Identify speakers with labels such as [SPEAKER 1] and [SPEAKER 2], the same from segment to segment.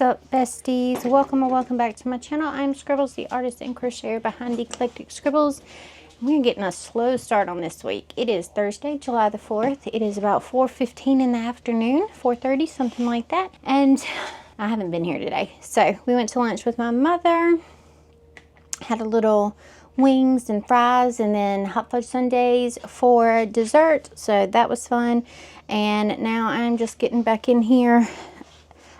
[SPEAKER 1] What's up, besties? Welcome or welcome back to my channel. I'm Scribbles, the artist and crocheter behind Eclectic Scribbles. We're getting a slow start on this week. It is Thursday, July the 4th. It is about 4:15 in the afternoon, 4:30, something like that. And I haven't been here today. So we went to lunch with my mother, had a little wings and fries, and then hot fudge sundaes for dessert. So that was fun. And now I'm just getting back in here.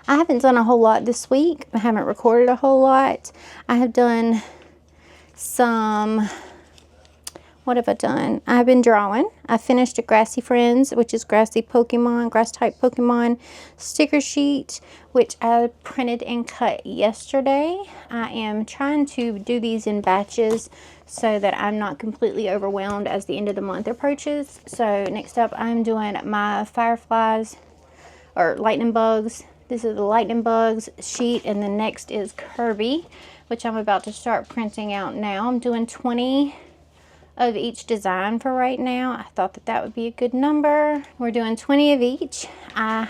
[SPEAKER 1] I haven't done a whole lot this week. I haven't recorded a whole lot. I have done some, what have I done? I've been drawing. I finished a Grassy Friends, which is grassy Pokemon, grass type Pokemon sticker sheet, which I printed and cut yesterday. I am trying to do these in batches so that I'm not completely overwhelmed as the end of the month approaches. So next up, I'm doing my fireflies or lightning bugs. This is the lightning bugs sheet, and the next is Kirby, which I'm about to start printing out now. I'm doing 20 of each design for right now. I thought that that would be a good number. We're doing 20 of each. You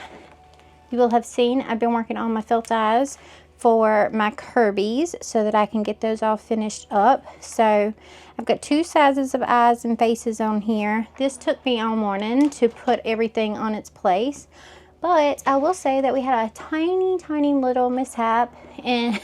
[SPEAKER 1] will have seen I've been working on my felt eyes for my Kirby's so that I can get those all finished up. So I've got two sizes of eyes and faces on here. This took me all morning to put everything on its place. But I will say that we had a tiny little mishap in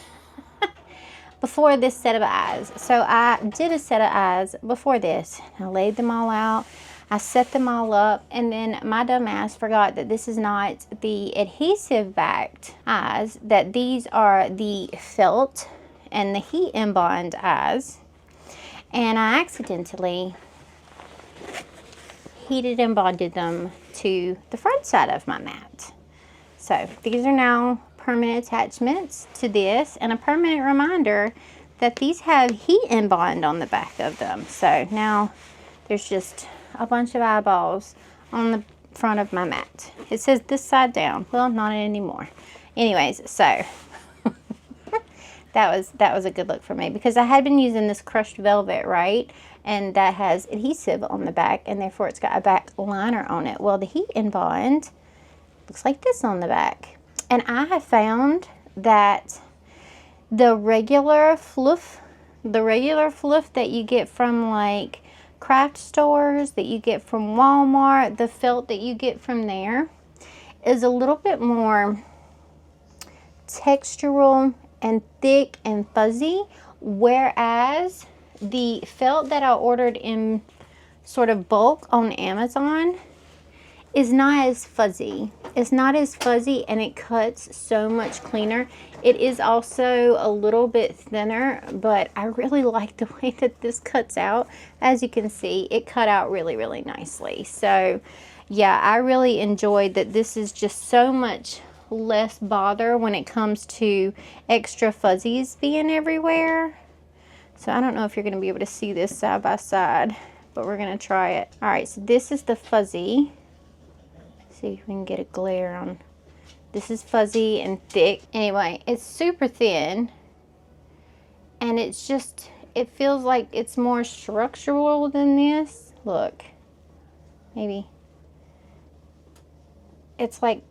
[SPEAKER 1] before this set of eyes. So I did a set of eyes before this. I laid them all out. I set them all up. And then my dumb ass forgot that this is not the adhesive backed eyes. That these are the felt and the heat embossed eyes. And I accidentally heated and bonded them to the front side of my mat. So these are now permanent attachments to this, and a permanent reminder that these have heat embossed on the back of them. So now there's just a bunch of eyeballs on the front of my mat. It says this side down. Well, not anymore. Anyways, so that was a good look for me, because I had been using this crushed velvet, right? And that has adhesive on the back, and therefore it's got a back liner on it. Well, the heat embossed looks like this on the back. And I have found that the regular fluff that you get from like craft stores, that you get from Walmart, the felt that you get from there is a little bit more textural and thick and fuzzy, whereas the felt that I ordered in sort of bulk on Amazon is not as fuzzy. It's not as fuzzy, and it cuts so much cleaner. It is also a little bit thinner, but I really like the way that this cuts out. As you can see, it cut out really nicely. So yeah, I really enjoyed that. This is just so much less bother when it comes to extra fuzzies being everywhere. So I don't know if you're going to be able to see this side by side, but we're going to try it. All right, so this is the fuzzy. See if we can get a glare on. This is fuzzy and thick. Anyway, it's super thin, and it's just, it feels like it's more structural than this. Look, maybe it's like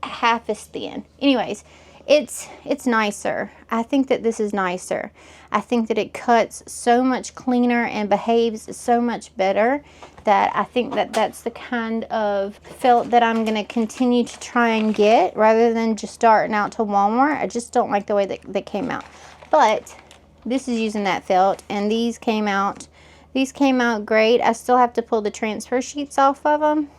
[SPEAKER 1] half as thin. Anyways, it's nicer. I think that this is nicer. I think that it cuts so much cleaner and behaves so much better, that I think that that's the kind of felt that I'm going to continue to try and get, rather than just starting out to Walmart. I just don't like the way that they came out. But this is using that felt, and these came out great. I still have to pull the transfer sheets off of them.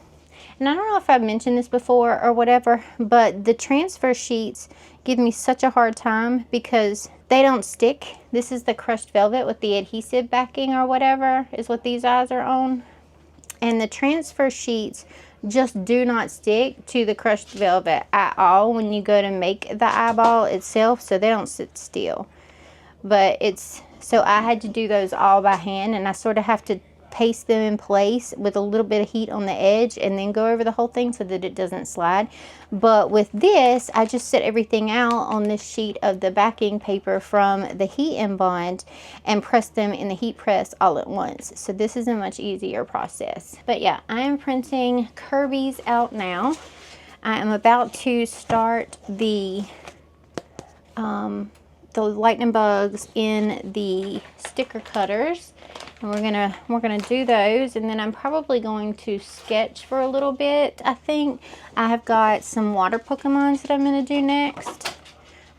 [SPEAKER 1] And I don't know if I've mentioned this before or whatever, but the transfer sheets give me such a hard time because they don't stick. This is the crushed velvet with the adhesive backing or whatever is what these eyes are on. And the transfer sheets just do not stick to the crushed velvet at all when you go to make the eyeball itself, so they don't sit still. But so I had to do those all by hand, and I sort of have to paste them in place with a little bit of heat on the edge and then go over the whole thing so that it doesn't slide. But with this, I just set everything out on this sheet of the backing paper from the heat embossed and press them in the heat press all at once. So this is a much easier process. But yeah, I am printing Kirby's out now. I am about to start the the lightning bugs in the sticker cutters, and we're gonna do those, and then I'm probably going to sketch for a little bit. I think I have got some water Pokemons that I'm gonna do next.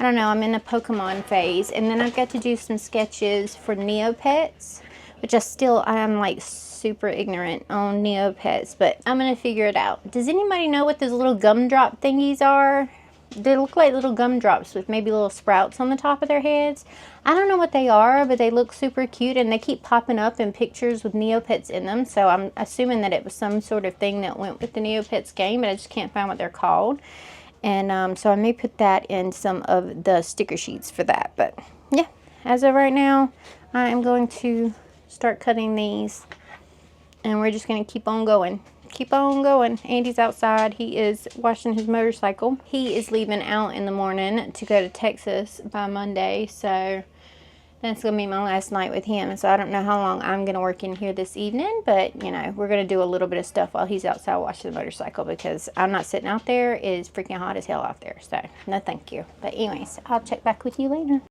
[SPEAKER 1] I don't know, I'm in a Pokemon phase, and then I've got to do some sketches for Neopets, which I am like super ignorant on Neopets, but I'm gonna figure it out. Does anybody know what those little gumdrop thingies are? They look like little gumdrops with maybe little sprouts on the top of their heads. I don't know what they are, but they look super cute, and they keep popping up in pictures with Neopets in them, so I'm assuming that it was some sort of thing that went with the Neopets game, but I just can't find what they're called. And so I may put that in some of the sticker sheets for that. But yeah, as of right now, I am going to start cutting these, and we're just going to keep on going. Keep on going. Andy's outside. He is washing his motorcycle. He is leaving out in the morning to go to Texas by Monday, so that's going to be my last night with him. So I don't know how long I'm going to work in here this evening, but, you know, we're going to do a little bit of stuff while he's outside washing the motorcycle, because I'm not sitting out there. It is freaking hot as hell out there. So, no thank you. But anyways, I'll check back with you later.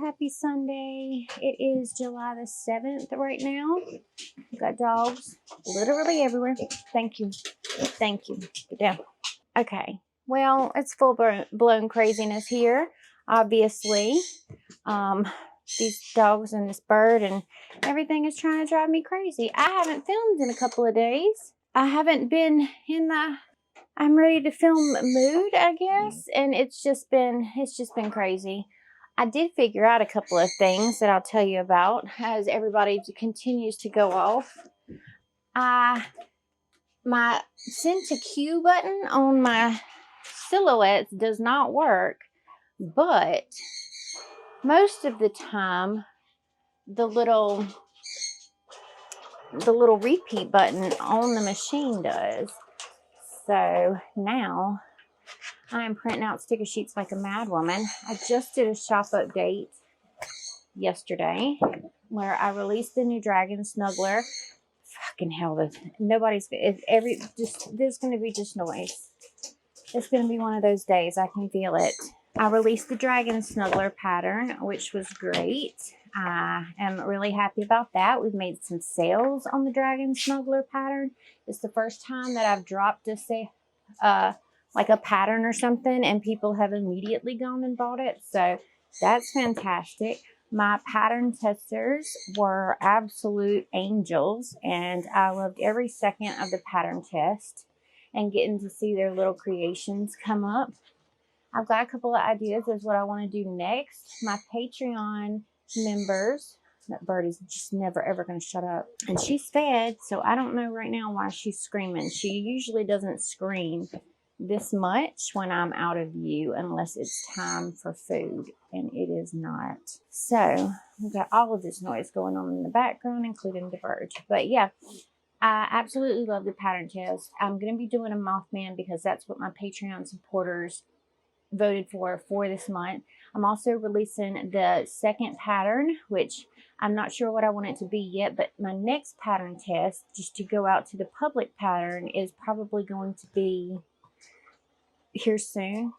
[SPEAKER 1] Happy Sunday. It is July the 7th right now. We've got dogs literally everywhere. Thank you. Thank you. Get down. Okay. Well, it's full blown craziness here, obviously. These dogs and this bird and everything is trying to drive me crazy. I haven't filmed in a couple of days. I haven't been in the I'm ready to film mood, I guess, and it's just been crazy. I did figure out a couple of things that I'll tell you about as everybody continues to go off. My send to queue button on my silhouettes does not work, but most of the time the little repeat button on the machine does. So now I'm printing out sticker sheets like a mad woman. I just did a shop update yesterday where I released the new Dragon Snuggler. Fucking hell, there's going to be just noise. It's going to be one of those days. I can feel it. I released the Dragon Snuggler pattern, which was great. I am really happy about that. We've made some sales on the Dragon Snuggler pattern. It's the first time that I've dropped like a pattern or something, and people have immediately gone and bought it. So that's fantastic. My pattern testers were absolute angels, and I loved every second of the pattern test and getting to see their little creations come up. I've got a couple of ideas as what I want to do next. My Patreon members, that bird is just never ever going to shut up, and she's fed, so I don't know right now why she's screaming. She usually doesn't scream this much when I'm out of view unless it's time for food, and it is not. So we've got all of this noise going on in the background, including the birds. But yeah, I absolutely love the pattern test. I'm going to be doing a Mothman because that's what my Patreon supporters voted for this month. I'm also releasing the second pattern, which I'm not sure what I want it to be yet, but my next pattern test, just to go out to the public pattern, is probably going to be here soon.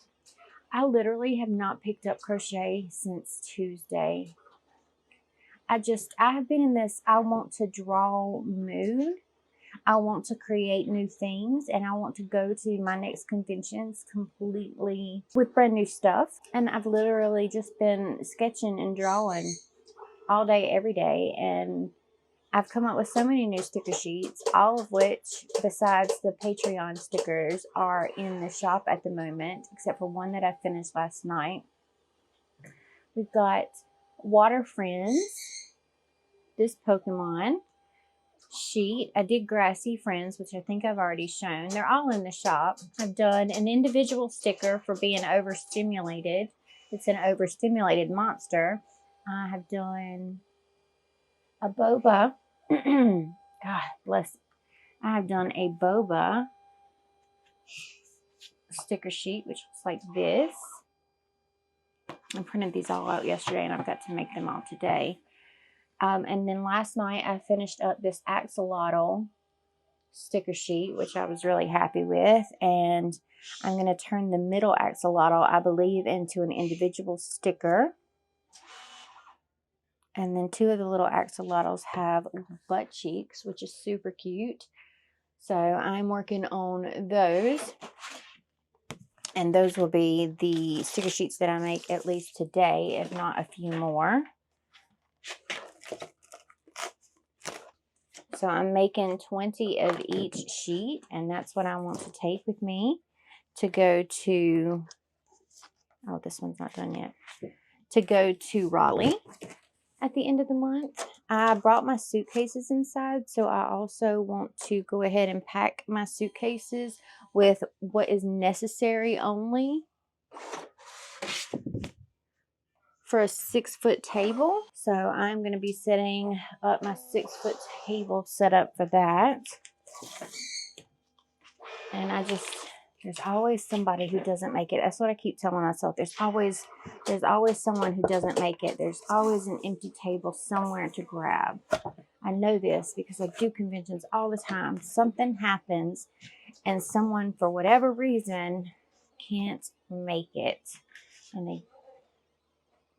[SPEAKER 1] I literally have not picked up crochet since Tuesday. I have been in this I want to draw mood. I want to create new things, and I want to go to my next conventions completely with brand new stuff. And I've literally just been sketching and drawing all day, every day, and I've come up with so many new sticker sheets, all of which, besides the Patreon stickers, are in the shop at the moment, except for one that I finished last night. We've got Water Friends, this Pokemon sheet. I did Grassy Friends, which I think I've already shown. They're all in the shop. I've done an individual sticker for being overstimulated. It's an overstimulated monster. I have done a boba. God bless. I have done a boba sticker sheet, which looks like this. I printed these all out yesterday, and I've got to make them all today. And then last night, I finished up this axolotl sticker sheet, which I was really happy with. And I'm going to turn the middle axolotl, I believe, into an individual sticker. And then two of the little axolotls have butt cheeks, which is super cute. So I'm working on those. And those will be the sticker sheets that I make at least today, if not a few more. So I'm making 20 of each sheet, and that's what I want to take with me to go to, oh, this one's not done yet, to go to Raleigh at the end of the month. I brought my suitcases inside, so I also want to go ahead and pack my suitcases with what is necessary only for a 6-foot table. So I'm going to be setting up my 6-foot table set up for that. And there's always somebody who doesn't make it. That's what I keep telling myself. There's always someone who doesn't make it. There's always an empty table somewhere to grab. I know this because I do conventions all the time. Something happens and someone, for whatever reason, can't make it. And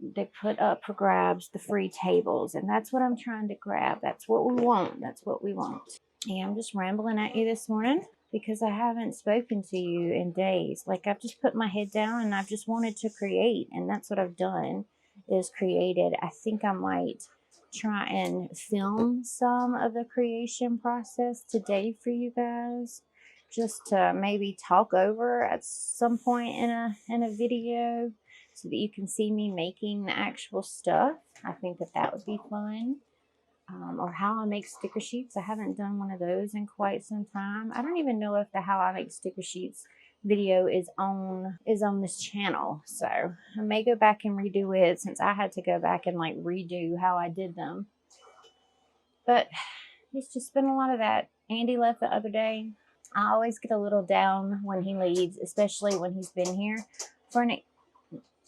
[SPEAKER 1] they put up for grabs the free tables, and that's what I'm trying to grab. That's what we want. That's what we want. Yeah, I'm just rambling at you this morning because I haven't spoken to you in days. Like, I've just put my head down and I've just wanted to create, and that's what I've done, is created. I think I might try and film some of the creation process today for you guys, just to maybe talk over at some point in a video, so that you can see me making the actual stuff. I think that would be fun. Or how I make sticker sheets. I haven't done one of those in quite some time. I don't even know if the how I make sticker sheets video is on this channel. So I may go back and redo it, since I had to go back and like redo how I did them. But it's just been a lot of that. Andy left the other day. I always get a little down when he leaves, especially when he's been here for an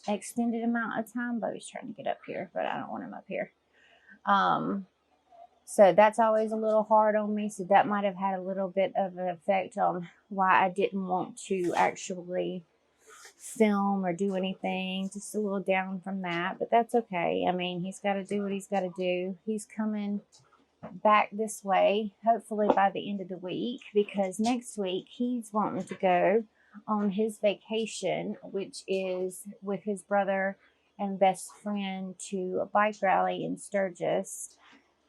[SPEAKER 1] extended amount of time. But he's trying to get up here, but I don't want him up here. So that's always a little hard on me. So that might have had a little bit of an effect on why I didn't want to actually film or do anything. Just a little down from that, but that's okay. I mean, he's got to do what he's got to do. He's coming back this way, hopefully by the end of the week, because next week he's wanting to go on his vacation, which is with his brother and best friend, to a bike rally in Sturgis.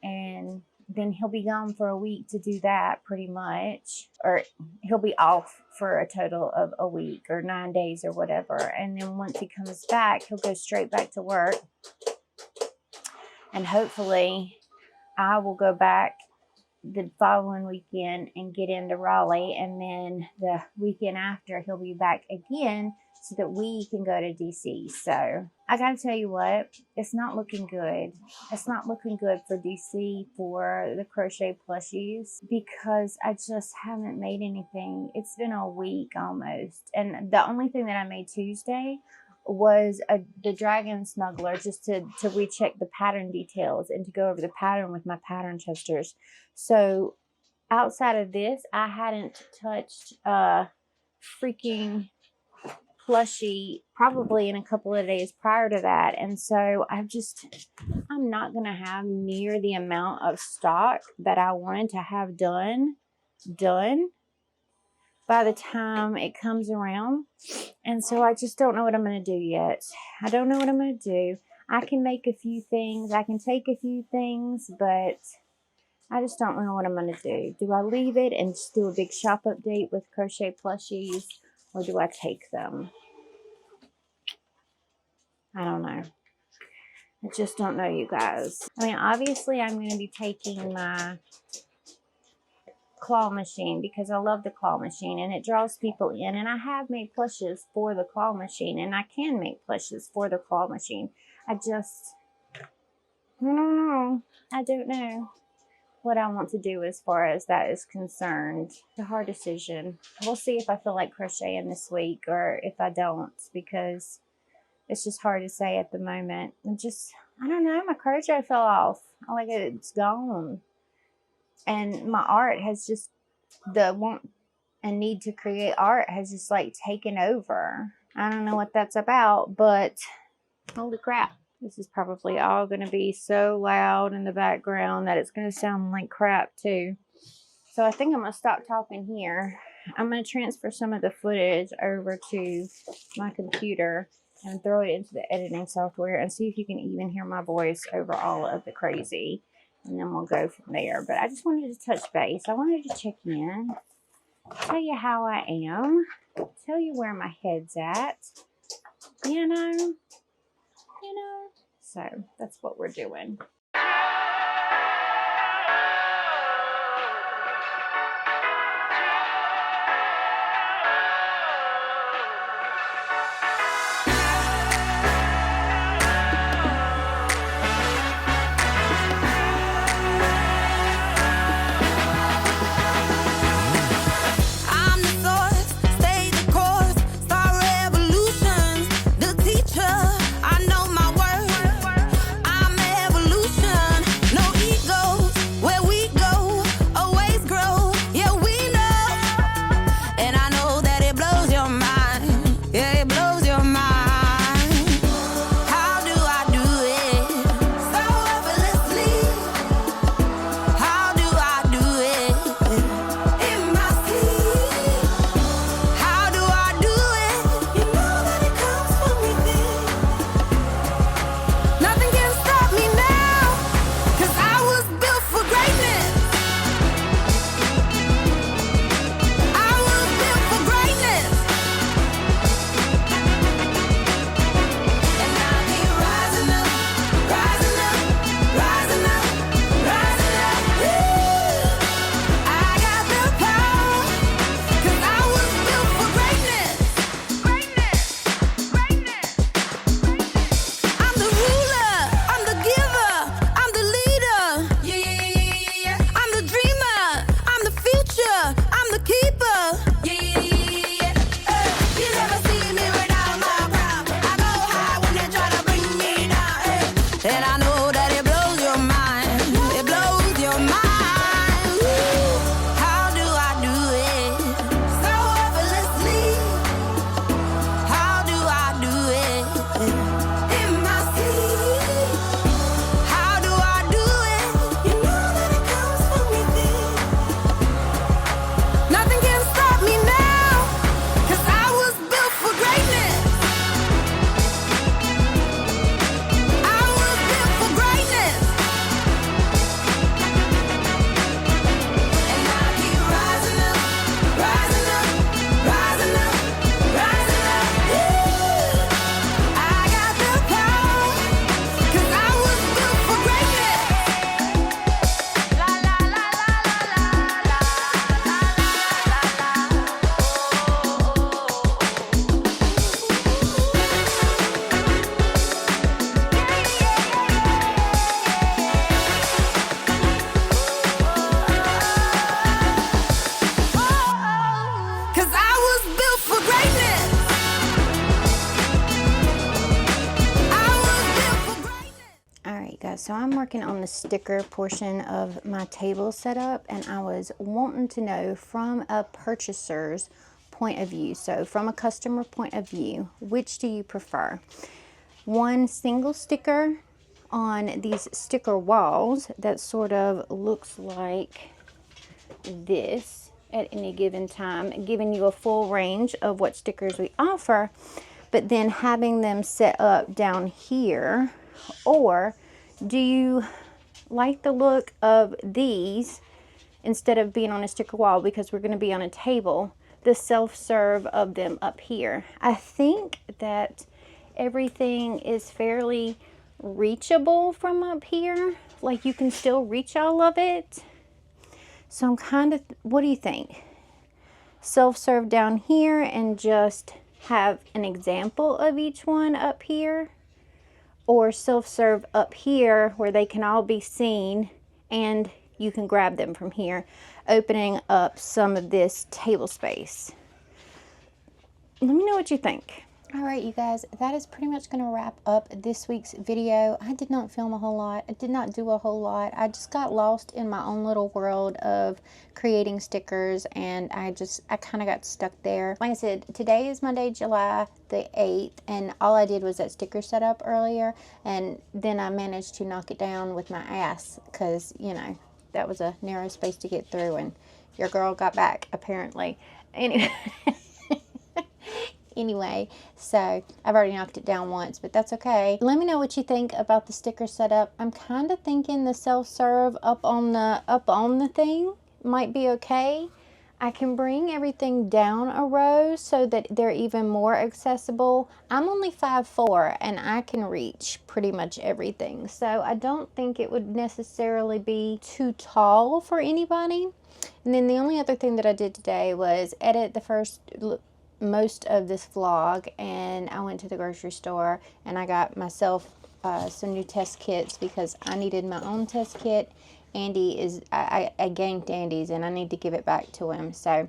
[SPEAKER 1] And then he'll be gone for a week to do that, pretty much. Or he'll be off for a total of a week or 9 days or whatever. And then once he comes back, he'll go straight back to work. And hopefully I will go back the following weekend and get into Raleigh. And then the weekend after, he'll be back again, so that we can go to DC. So I gotta tell you what, it's not looking good. It's not looking good for DC for the crochet plushies, because I just haven't made anything. It's been a week almost. And the only thing that I made Tuesday was the dragon snuggler, just to recheck the pattern details and to go over the pattern with my pattern testers. So outside of this, I hadn't touched freaking plushie probably in a couple of days prior to that. And so I'm not going to have near the amount of stock that I wanted to have done by the time it comes around. And so I just don't know what I'm going to do yet. I don't know what I'm going to do. I can make a few things. I can take a few things, but I just don't know what I'm going to do. Do I leave it and just do a big shop update with crochet plushies, or do I take them? I don't know. I just don't know, you guys. I mean, obviously, I'm going to be taking my claw machine because I love the claw machine and it draws people in. And I have made plushes for the claw machine, and I can make plushes for the claw machine. I don't know. I don't know what I want to do as far as that is concerned. It's a hard decision. We'll see if I feel like crocheting this week or if I don't, because it's just hard to say at the moment. I don't know, my crochet fell off. Like, it's gone. And my art has just, the want and need to create art has just like taken over. I don't know what that's about, but holy crap. This is probably all going to be so loud in the background that it's going to sound like crap too. So I think I'm going to stop talking here. I'm going to transfer some of the footage over to my computer and throw it into the editing software and see if you can even hear my voice over all of the crazy. And then we'll go from there. But I just wanted to touch base. I wanted to check in, tell you how I am, tell you where my head's at, you know. So that's what we're doing. So I'm working on the sticker portion of my table setup, and I was wanting to know from a purchaser's point of view, so from a customer point of view, which do you prefer? One single sticker on these sticker walls that sort of looks like this at any given time, giving you a full range of what stickers we offer, but then having them set up down here, or do you like the look of these instead of being on a sticker wall because we're going to be on a table, the self-serve of them up here. I think that everything is fairly reachable from up here. Like you can still reach all of it. So I'm kind of, what do you think? Self-serve down here and just have an example of each one up here, or self-serve up here where they can all be seen and you can grab them from here, opening up some of this table space. Let me know what you think. All right, you guys, that is pretty much going to wrap up this week's video. I did not film a whole lot. I did not do a whole lot. I just got lost in my own little world of creating stickers, and I kind of got stuck there. Like I said, today is Monday, July the 8th, and all I did was that sticker setup earlier, and then I managed to knock it down with my ass because, you know, that was a narrow space to get through, and your girl got back, apparently. Anyway. Anyway, so I've already knocked it down once, but that's okay. Let me know what you think about the sticker setup. I'm kind of thinking the self-serve up on the thing might be okay. I can bring everything down a row so that they're even more accessible. I'm only 5'4" and I can reach pretty much everything. So I don't think it would necessarily be too tall for anybody. And then the only other thing that I did today was edit most of this vlog, and I went to the grocery store and I got myself some new test kits because I needed my own test kit. I ganked Andy's and I need to give it back to him. So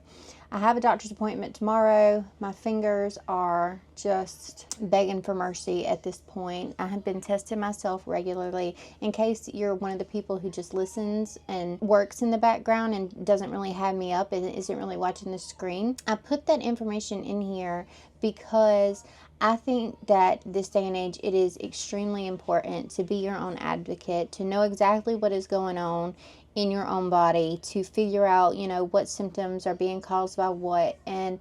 [SPEAKER 1] I have a doctor's appointment tomorrow. My fingers are just begging for mercy at this point. I have been testing myself regularly. In case you're one of the people who just listens and works in the background and doesn't really have me up and isn't really watching the screen, I put that information in here because I think that this day and age, it is extremely important to be your own advocate, to know exactly what is going on in your own body, to figure out, you know, what symptoms are being caused by what. And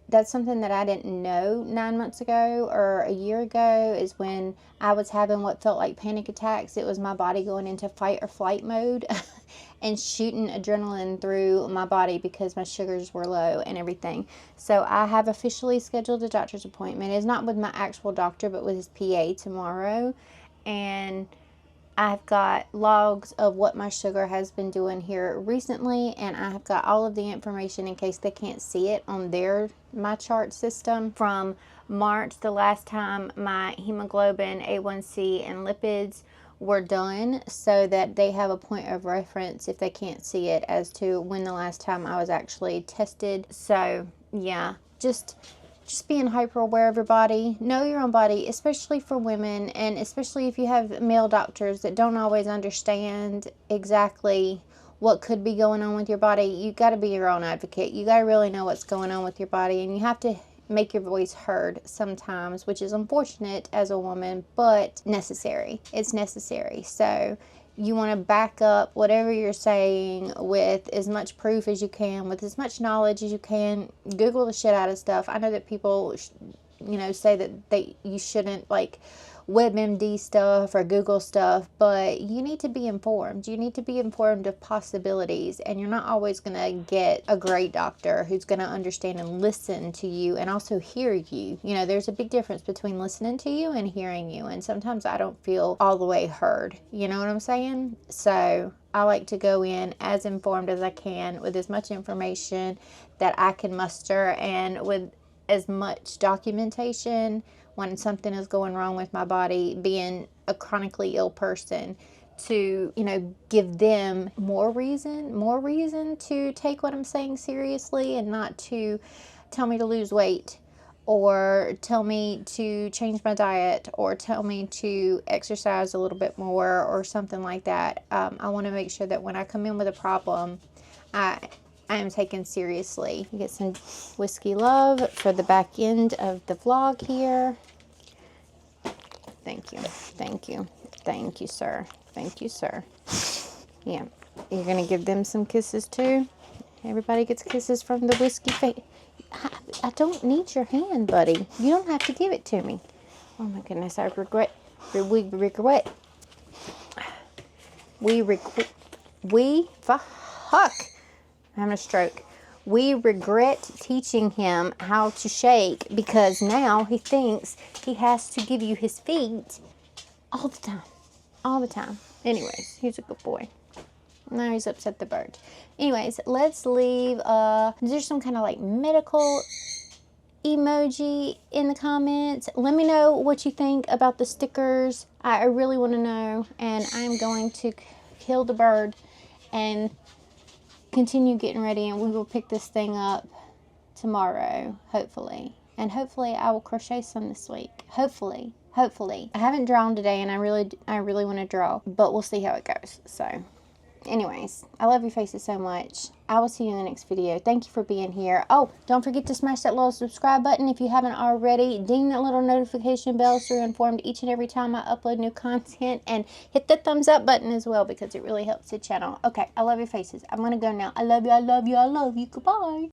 [SPEAKER 1] that's something that I didn't know 9 months ago or a year ago, is when I was having what felt like panic attacks. It was my body going into fight or flight mode and shooting adrenaline through my body because my sugars were low and everything. So I have officially scheduled a doctor's appointment. It's not with my actual doctor, but with his PA tomorrow. And I've got logs of what my sugar has been doing here recently, and I have got all of the information in case they can't see it on my chart system from March, the last time my hemoglobin, A1C, and lipids were done, so that they have a point of reference if they can't see it as to when the last time I was actually tested. So yeah, just being hyper aware of your body. Know your own body, especially for women, and especially if you have male doctors that don't always understand exactly what could be going on with your body. You got to be your own advocate. You got to really know what's going on with your body, and you have to make your voice heard sometimes, which is unfortunate as a woman, but necessary. It's necessary. So you want to back up whatever you're saying with as much proof as you can, with as much knowledge as you can. Google the shit out of stuff. I know that people, you know, say that you shouldn't like WebMD stuff or Google stuff, but you need to be informed. You need to be informed of possibilities, and you're not always going to get a great doctor who's going to understand and listen to you and also hear you. You know, there's a big difference between listening to you and hearing you, and sometimes I don't feel all the way heard. You know what I'm saying? So I like to go in as informed as I can with as much information that I can muster, and with as much documentation when something is going wrong with my body, being a chronically ill person, to, you know, give them more reason to take what I'm saying seriously, and not to tell me to lose weight, or tell me to change my diet, or tell me to exercise a little bit more, or something like that. I want to make sure that when I come in with a problem, I am taken seriously. You get some Whiskey Love for the back end of the vlog here. Thank you. Thank you. Thank you, sir. Thank you, sir. Yeah. You're going to give them some kisses too? Everybody gets kisses from the whiskey face. I don't need your hand, buddy. You don't have to give it to me. Oh my goodness. I regret. I'm having a stroke. We regret teaching him how to shake because now he thinks he has to give you his feet all the time. All the time. Anyways, he's a good boy. Now he's upset the bird. Anyways, let's leave, there's some kind of like medical emoji in the comments. Let me know what you think about the stickers. I really want to know, and I'm going to kill the bird and continue getting ready, and we will pick this thing up tomorrow, hopefully. And hopefully I will crochet some this week. Hopefully. I haven't drawn today, and I really want to draw, but we'll see how it goes. So anyways, I love your faces so much. I will see you in the next video. Thank you for being here. Oh, don't forget to smash that little subscribe button if you haven't already. Ding that little notification bell so you're informed each and every time I upload new content. And hit the thumbs up button as well because it really helps the channel. Okay, I love your faces. I'm going to go now. I love you. Goodbye.